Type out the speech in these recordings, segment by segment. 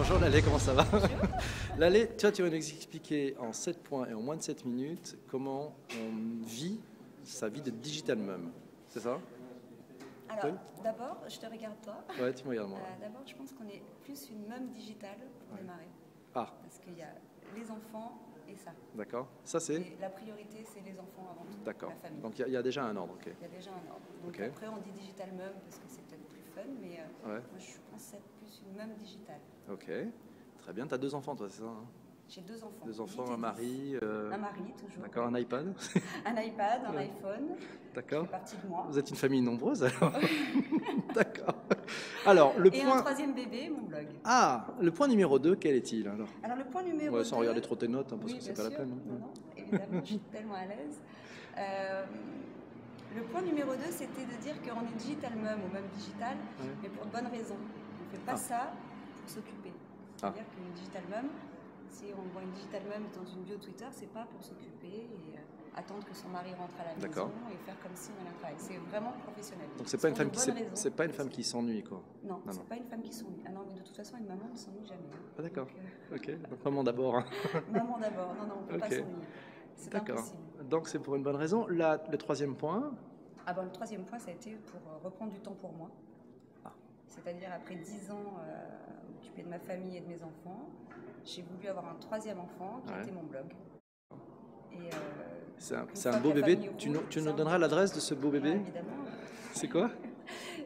Bonjour Lalé, comment ça va? Lalé, tu vas nous expliquer en 7 points et en moins de 7 minutes comment on vit sa vie de digital mum. C'est ça? Alors, Oui. d'abord, je te regarde toi. Ouais, tu me regardes moi. D'abord, je pense qu'on est plus une mum digitale pour démarrer. Ah, Parce qu'il y a les enfants et ça. d'accord. Ça c'est? Et la priorité, c'est les enfants avant tout. D'accord. La famille. Donc il y a déjà un ordre, ok. Il y a déjà un ordre. Donc Ok. après, on dit digital mum parce que c'est peut-être plus fun, mais Ouais. moi, je pense être plus une mum digitale. Ok. Très bien. Tu as 2 enfants, toi, c'est ça, hein? J'ai 2 enfants. 2 enfants, 8 et un mari. 10. Un mari, toujours. D'accord, un iPad. Un iPad, un Ouais. iPhone. D'accord. Qui fait partie de moi. Vous êtes une famille nombreuse alors? D'accord. Alors, le Et point. un troisième bébé, mon blog. Ah, le point numéro 2, quel est-il alors? Alors, le point numéro Ouais, 2... sans regarder trop tes notes, hein, parce oui, que c'est bien pas la sûr. peine. Hein. Non, évidemment, je suis tellement à l'aise. Le point numéro 2, c'était de dire qu'on est digital mum ou mum digital, mais pour de bonnes raisons. On ne fait pas ça pour s'occuper. C'est-à-dire qu'une digital mum, si on voit une digital mum dans une bio Twitter, c'est pas pour s'occuper et attendre que son mari rentre à la maison et faire comme si on allait travailler. C'est vraiment professionnel. Donc c'est pas une femme qui s'ennuie, quoi. Non, c'est pas une femme qui s'ennuie. Ah non, mais de toute façon, une maman ne s'ennuie jamais. Hein. Ah d'accord. Ok. Donc maman d'abord. Hein. Maman d'abord. Non, on ne peut pas s'ennuyer. C'est impossible. Donc c'est pour une bonne raison. Là, le troisième point. Ah bon, le troisième point, ça a été pour reprendre du temps pour moi. C'est-à-dire après 10 ans occupée de ma famille et de mes enfants, j'ai voulu avoir un troisième enfant qui était mon blog. Et c'est un beau bébé. Tu nous donneras l'adresse de ce beau bébé? Évidemment. C'est quoi?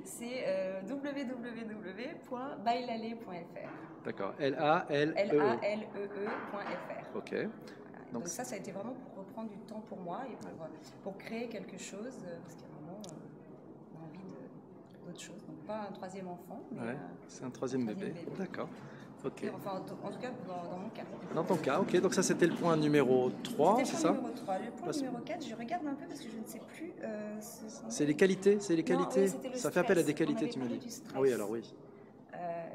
C'est www.bailale.fr. D'accord. Lalee.fr. Ok. Voilà. Donc ça a été vraiment pour reprendre du temps pour moi et pour créer quelque chose, parce qu'à un moment, on a envie d'autre chose. Donc pas un troisième enfant, mais c'est un troisième bébé. D'accord. Ok. Enfin, en tout cas, dans mon cas. Dans ton cas, ok. Donc ça, c'était le point numéro 3, c'est ça? Numéro 3. Le point numéro 4, je regarde un peu parce que je ne sais plus. C'est les qualités, ça fait appel à des stress. qualités, tu me dis. Ah oui, alors oui.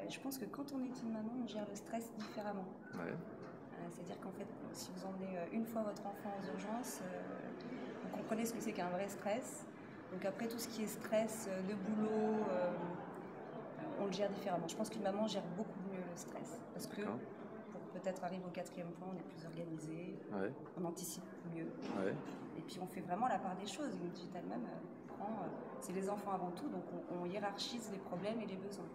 Je pense que quand on est une maman, on gère le stress différemment. Ouais. C'est-à-dire qu'en fait, si vous emmenez une fois votre enfant aux urgences, vous comprenez ce que c'est qu'un vrai stress. Donc après, tout ce qui est stress de boulot, on le gère différemment. Je pense qu'une maman gère beaucoup mieux le stress. Parce que pour peut-être arriver au 4e point, on est plus organisé, on anticipe mieux. Et puis on fait vraiment la part des choses. Une digital mum c'est les enfants avant tout, donc on hiérarchise les problèmes et les besoins.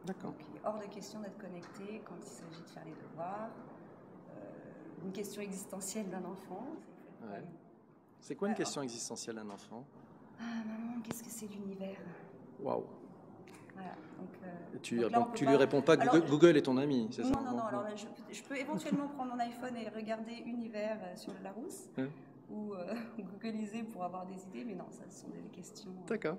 D'accord. Donc il est hors de question d'être connecté quand il s'agit de faire les devoirs. Une question existentielle d'un enfant. C'est quoi une question existentielle d'un enfant? Ah maman, qu'est-ce que c'est l'univers? Waouh. Voilà, tu lui réponds pas Google est ton ami, c'est ça? Non. Alors là, je peux éventuellement prendre mon iPhone et regarder Univers sur le Larousse ou googliser pour avoir des idées, mais non, ça ce sont des questions. D'accord.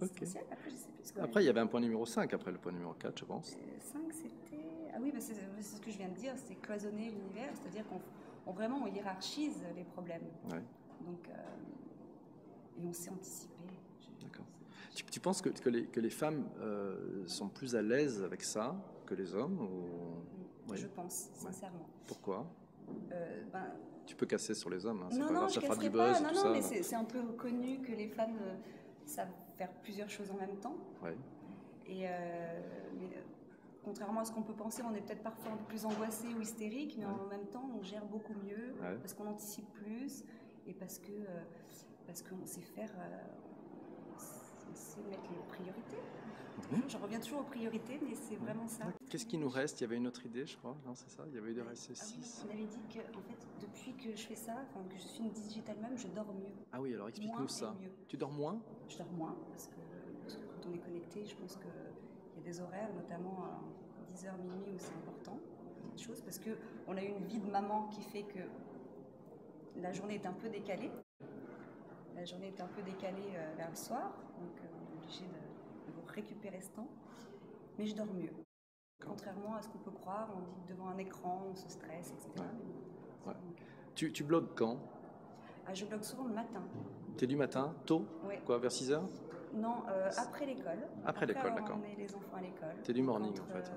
Existentielles. Après, je sais plus. Après, il y avait un point numéro 5 après le point numéro 4, je pense. 5, c'était. Ah oui, c'est ce que je viens de dire, c'est cloisonner l'univers, c'est-à-dire qu'on hiérarchise les problèmes. Donc, et on sait anticiper. D'accord. Tu penses que les femmes sont plus à l'aise avec ça que les hommes ou... Je pense, sincèrement. Pourquoi? Tu peux casser sur les hommes, hein. Non, ça je fera du pas. buzz. Non, mais c'est un peu connu que les femmes savent faire plusieurs choses en même temps. Et mais, contrairement à ce qu'on peut penser, on est peut-être parfois un peu plus angoissé ou hystérique, mais en même temps, on gère beaucoup mieux parce qu'on anticipe plus et parce qu'on sait faire, on sait mettre les priorités. Je reviens toujours aux priorités, mais c'est vraiment ça. Qu'est-ce qui nous reste? Il y avait une autre idée, je crois. Non, c'est ça. Il y avait eu de rester 6. On avait dit que, en fait, depuis que je fais ça, que je suis une digital mum, je dors mieux. Ah oui, alors explique-nous ça. Tu dors moins? Je dors moins parce que quand on est connecté, je pense qu'il y a des horaires, notamment à 10h, minuit, où c'est important. Parce qu'on a une vie de maman qui fait que la journée est un peu décalée. La journée est un peu décalée vers le soir, donc on est obligé de récupérer ce temps. Mais je dors mieux. Contrairement à ce qu'on peut croire, on dit que devant un écran, on se stresse, etc. Tu blogues quand? Je blogue souvent le matin. T'es du matin? Tôt? Quoi, vers 6h? Non, après l'école. Après l'école, d'accord. On met les enfants à l'école. T'es du morning, en fait.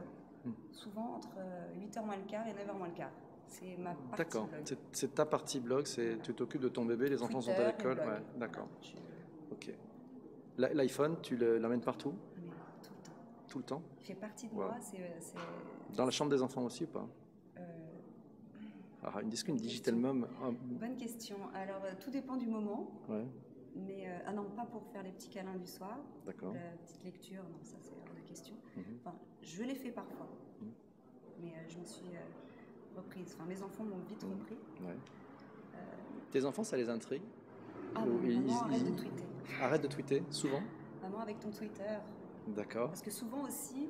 Souvent entre 8h moins le quart et 9h moins le quart. C'est ma partie. D'accord. Blog. C'est ta partie blog. Tu t'occupes de ton bébé, les enfants sont à l'école. D'accord. Ok. L'iPhone, tu l'amènes partout? Tout le temps. tout le temps? Il fait partie de Wow. moi. Dans la chambre des enfants aussi ou pas? Euh, Alors, est-ce qu'une digital mom... Bonne question. Alors, tout dépend du moment. Ouais, Mais non, pas pour faire les petits câlins du soir. d'accord. La petite lecture, non, ça c'est hors de question. Mhm. Enfin, je l'ai fait parfois. Mhm. Mais je me suis reprise. Enfin, mes enfants m'ont vite repris. Ouais. Tes enfants, ça les intrigue? Ah, Ou maman, arrête de tweeter. Arrête de tweeter, souvent? Maman, avec ton Twitter. D'accord. Parce que souvent aussi,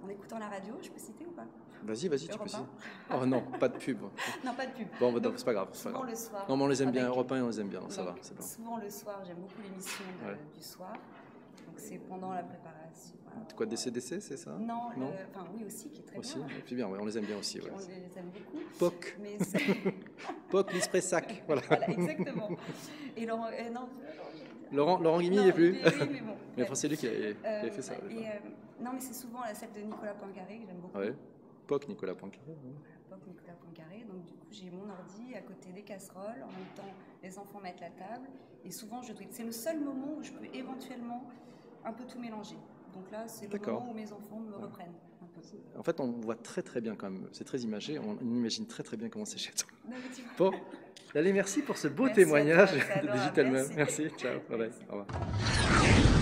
en écoutant la radio, je peux citer ou pas? Vas-y, tu peux Europe aussi. 1. Oh non, pas de pub. Non, pas de pub. Bon, bah, Donc, c'est pas grave. C'est pas souvent grave. le soir. Non, mais on les aime bien. avec- Europe 1, on les aime bien. Ça donc, va, c'est bon. souvent le soir, j'aime beaucoup l'émission Ouais. du soir. Donc c'est pendant la préparation. Voilà. Quoi, DCDC, c'est ça? Non, Non. enfin oui aussi, qui est très Aussi. bien. Et puis bien, ouais, on les aime bien aussi. Ouais. On les aime beaucoup. POC. Mais c'est- POC, l'Ispressac. Voilà. voilà, exactement. Et Laurent, non, Laurent Guigny, il non, n'est plus. oui, mais bon. Mais enfin, c'est lui qui avait fait ça. Non, mais c'est souvent celle de Nicolas Poincaré que j'aime beaucoup. Ouais. POC, Nicolas Poincaré. Ouais. L'époque Nicolas Poincaré. Donc du coup, j'ai mon ordi à côté des casseroles. En même temps, les enfants mettent la table. Et souvent, je tweete. C'est le seul moment où je peux éventuellement un peu tout mélanger. Donc là, c'est le D'accord. moment où mes enfants me reprennent un peu. En fait, on voit très très bien quand même. C'est très imagé. On imagine très très bien comment c'est chez toi. Non, mais tu vois. Bon, allez, merci pour ce beau Merci à toi, témoignage c'est de adorable. Digital Mom. Merci. Merci. Ciao. Bye bye. Merci. Au revoir.